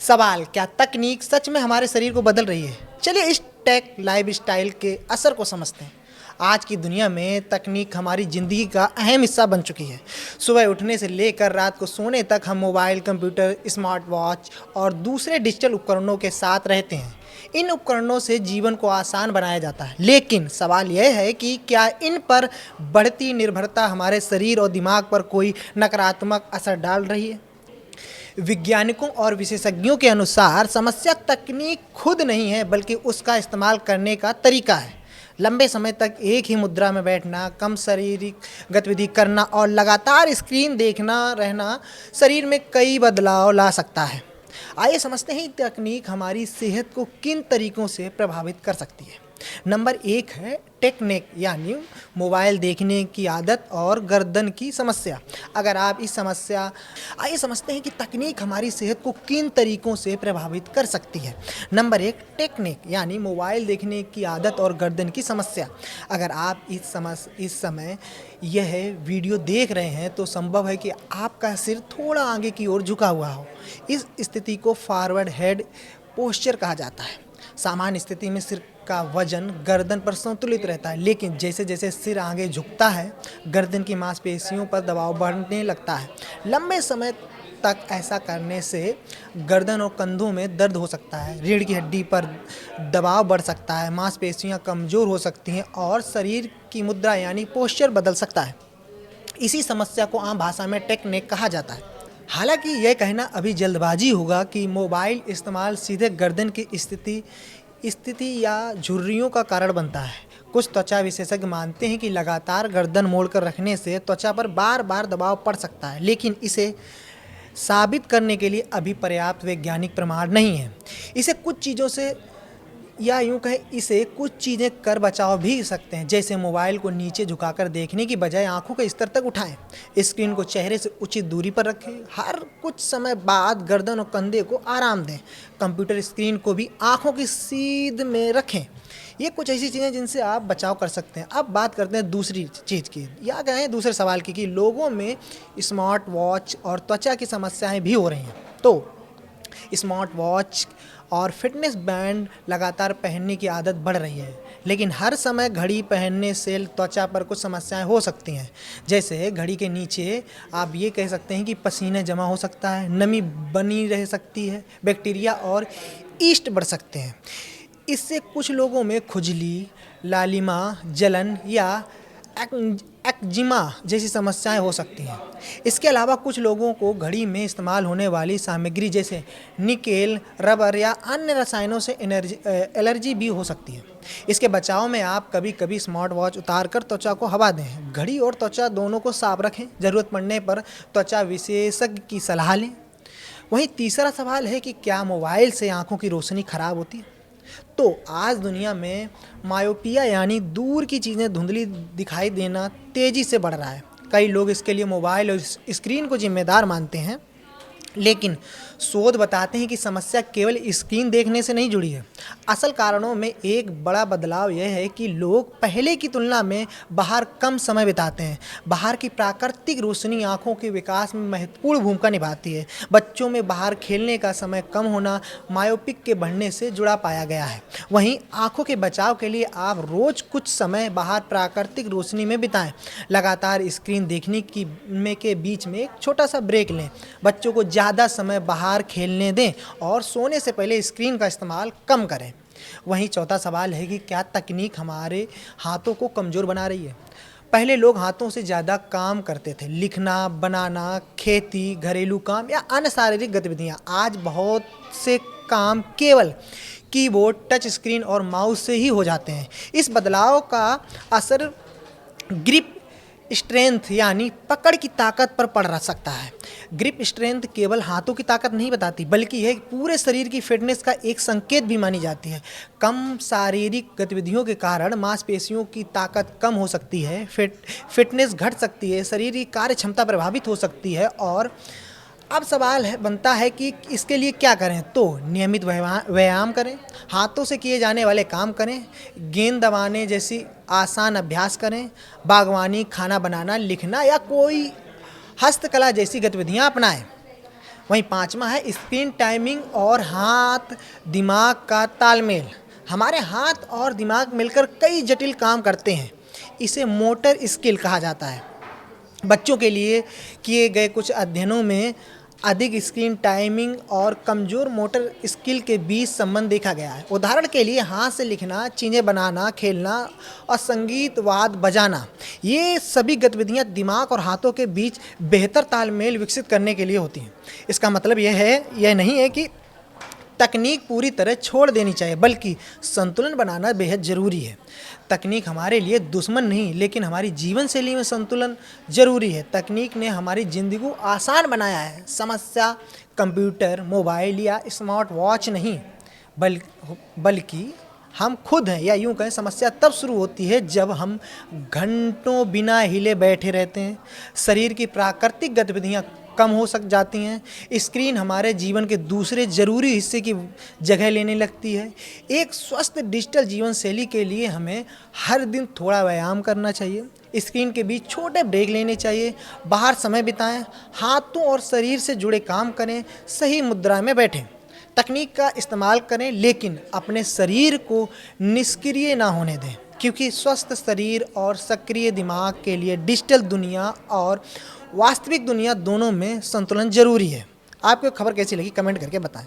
सवाल, क्या तकनीक सच में हमारे शरीर को बदल रही है? चलिए इस टेक लाइफस्टाइल के असर को समझते हैं। आज की दुनिया में तकनीक हमारी ज़िंदगी का अहम हिस्सा बन चुकी है। सुबह उठने से लेकर रात को सोने तक हम मोबाइल, कंप्यूटर, स्मार्ट वॉच और दूसरे डिजिटल उपकरणों के साथ रहते हैं। इन उपकरणों से जीवन को आसान बनाया जाता है, लेकिन सवाल यह है कि क्या इन पर बढ़ती निर्भरता हमारे शरीर और दिमाग पर कोई नकारात्मक असर डाल रही है? वैज्ञानिकों और विशेषज्ञों के अनुसार समस्या तकनीक खुद नहीं है, बल्कि उसका इस्तेमाल करने का तरीका है। लंबे समय तक एक ही मुद्रा में बैठना, कम शारीरिक गतिविधि करना और लगातार स्क्रीन देखना रहना शरीर में कई बदलाव ला सकता है। आइए समझते हैं तकनीक हमारी सेहत को किन तरीकों से प्रभावित कर सकती है। नंबर 1 है टेक्निक, यानी मोबाइल देखने की आदत और गर्दन की समस्या। अगर आप इस समस्या आइए समझते हैं कि तकनीक हमारी सेहत को किन तरीकों से प्रभावित कर सकती है। नंबर 1 टेक्निक, यानी मोबाइल देखने की आदत और गर्दन की समस्या। अगर आप इस समय यह वीडियो देख रहे हैं तो संभव है कि आपका सिर थोड़ा आगे की ओर झुका हुआ हो। इस स्थिति को फॉरवर्ड हेड पोस्चर कहा जाता है। सामान्य स्थिति में सिर का वजन गर्दन पर संतुलित रहता है, लेकिन जैसे जैसे सिर आगे झुकता है, गर्दन की मांसपेशियों पर दबाव बढ़ने लगता है। लंबे समय तक ऐसा करने से गर्दन और कंधों में दर्द हो सकता है, रीढ़ की हड्डी पर दबाव बढ़ सकता है, मांसपेशियां कमज़ोर हो सकती हैं और शरीर की मुद्रा यानी पोस्चर बदल सकता है। इसी समस्या को आम भाषा में टेक्निक कहा जाता है। हालांकि यह कहना अभी जल्दबाजी होगा कि मोबाइल इस्तेमाल सीधे गर्दन की स्थिति या झुर्रियों का कारण बनता है। कुछ त्वचा विशेषज्ञ मानते हैं कि लगातार गर्दन मोड़कर रखने से त्वचा पर बार बार दबाव पड़ सकता है, लेकिन इसे साबित करने के लिए अभी पर्याप्त वैज्ञानिक प्रमाण नहीं है। इसे कुछ चीज़ें कर बचाव भी सकते हैं, जैसे मोबाइल को नीचे झुकाकर देखने की बजाय आंखों के स्तर तक उठाएं, स्क्रीन को चेहरे से उचित दूरी पर रखें, हर कुछ समय बाद गर्दन और कंधे को आराम दें, कंप्यूटर स्क्रीन को भी आंखों की सीध में रखें। ये कुछ ऐसी चीज़ें जिनसे आप बचाव कर सकते हैं। अब बात करते हैं दूसरी चीज़ की, या कहें दूसरे सवाल की, कि लोगों में स्मार्ट वॉच और त्वचा की समस्याएं भी हो रही हैं। तो स्मार्ट वॉच और फिटनेस बैंड लगातार पहनने की आदत बढ़ रही है, लेकिन हर समय घड़ी पहनने से त्वचा पर कुछ समस्याएं हो सकती हैं। जैसे घड़ी के नीचे आप ये कह सकते हैं कि पसीना जमा हो सकता है, नमी बनी रह सकती है, बैक्टीरिया और ईस्ट बढ़ सकते हैं। इससे कुछ लोगों में खुजली, लालिमा, जलन या एक्जिमा जैसी समस्याएं हो सकती हैं। इसके अलावा कुछ लोगों को घड़ी में इस्तेमाल होने वाली सामग्री जैसे निकेल, रबर या अन्य रसायनों से एलर्जी भी हो सकती है। इसके बचाव में आप कभी कभी स्मार्ट वॉच उतार कर त्वचा को हवा दें। घड़ी और त्वचा दोनों को साफ रखें। ज़रूरत पड़ने पर त्वचा विशेषज्ञ की सलाह लें। वहीं तीसरा सवाल है कि क्या मोबाइल से आंखों की रोशनी खराब होती है? तो आज दुनिया में मायोपिया यानी दूर की चीज़ें धुंधली दिखाई देना तेज़ी से बढ़ रहा है। कई लोग इसके लिए मोबाइल और स्क्रीन को जिम्मेदार मानते हैं, लेकिन शोध बताते हैं कि समस्या केवल स्क्रीन देखने से नहीं जुड़ी है। असल कारणों में एक बड़ा बदलाव यह है कि लोग पहले की तुलना में बाहर कम समय बिताते हैं। बाहर की प्राकृतिक रोशनी आंखों के विकास में महत्वपूर्ण भूमिका निभाती है। बच्चों में बाहर खेलने का समय कम होना मायोपिक के बढ़ने से जुड़ा पाया गया है। वहीं आंखों के बचाव के लिए आप रोज़ कुछ समय बाहर प्राकृतिक रोशनी में बिताएं। लगातार स्क्रीन देखने के बीच में एक छोटा सा ब्रेक लें। बच्चों को ज़्यादा समय बाहर खेलने दें और सोने से पहले स्क्रीन का इस्तेमाल कम करें। वहीं चौथा सवाल है कि क्या तकनीक हमारे हाथों को कमज़ोर बना रही है? पहले लोग हाथों से ज़्यादा काम करते थे, लिखना, बनाना, खेती, घरेलू काम या अन्य शारीरिक गतिविधियाँ। आज बहुत से काम केवल कीबोर्ड, टच स्क्रीन और माउस से ही हो जाते हैं। इस बदलाव का असर ग्रिप स्ट्रेंथ यानी पकड़ की ताकत पर पड़ सकता है। ग्रिप स्ट्रेंथ केवल हाथों की ताकत नहीं बताती, बल्कि यह पूरे शरीर की फिटनेस का एक संकेत भी मानी जाती है। कम शारीरिक गतिविधियों के कारण मांसपेशियों की ताकत कम हो सकती है, फिटनेस घट सकती है, शरीर की कार्य क्षमता प्रभावित हो सकती है। और अब सवाल बनता है कि इसके लिए क्या करें? तो नियमित व्यायाम करें, हाथों से किए जाने वाले काम करें, गेंद दबाने जैसी आसान अभ्यास करें, बागवानी, खाना बनाना, लिखना या कोई हस्तकला जैसी गतिविधियां अपनाएं। वहीं पाँचवा है स्क्रीन टाइमिंग और हाथ दिमाग का तालमेल। हमारे हाथ और दिमाग मिलकर कई जटिल काम करते हैं, इसे मोटर स्किल कहा जाता है। बच्चों के लिए किए गए कुछ अध्ययनों में अधिक स्क्रीन टाइमिंग और कमज़ोर मोटर स्किल के बीच संबंध देखा गया है। उदाहरण के लिए हाथ से लिखना, चीज़ें बनाना, खेलना और संगीत वाद्य बजाना, ये सभी गतिविधियां दिमाग और हाथों के बीच बेहतर तालमेल विकसित करने के लिए होती हैं। इसका मतलब यह नहीं है कि तकनीक पूरी तरह छोड़ देनी चाहिए, बल्कि संतुलन बनाना बेहद ज़रूरी है। तकनीक हमारे लिए दुश्मन नहीं, लेकिन हमारी जीवन शैली में संतुलन ज़रूरी है। तकनीक ने हमारी ज़िंदगी को आसान बनाया है। समस्या कंप्यूटर, मोबाइल या स्मार्ट वॉच नहीं, बल्कि हम खुद हैं। या यूँ कहें, समस्या तब शुरू होती है जब हम घंटों बिना हिले बैठे रहते हैं। शरीर की प्राकृतिक गतिविधियाँ कम हो जाती हैं। स्क्रीन हमारे जीवन के दूसरे ज़रूरी हिस्से की जगह लेने लगती है। एक स्वस्थ डिजिटल जीवन शैली के लिए हमें हर दिन थोड़ा व्यायाम करना चाहिए। स्क्रीन के बीच छोटे ब्रेक लेने चाहिए। बाहर समय बिताएं, हाथों और शरीर से जुड़े काम करें, सही मुद्रा में बैठें। तकनीक का इस्तेमाल करें, लेकिन अपने शरीर को निष्क्रिय ना होने दें, क्योंकि स्वस्थ शरीर और सक्रिय दिमाग के लिए डिजिटल दुनिया और वास्तविक दुनिया दोनों में संतुलन जरूरी है। आपको खबर कैसी लगी कमेंट करके बताएं।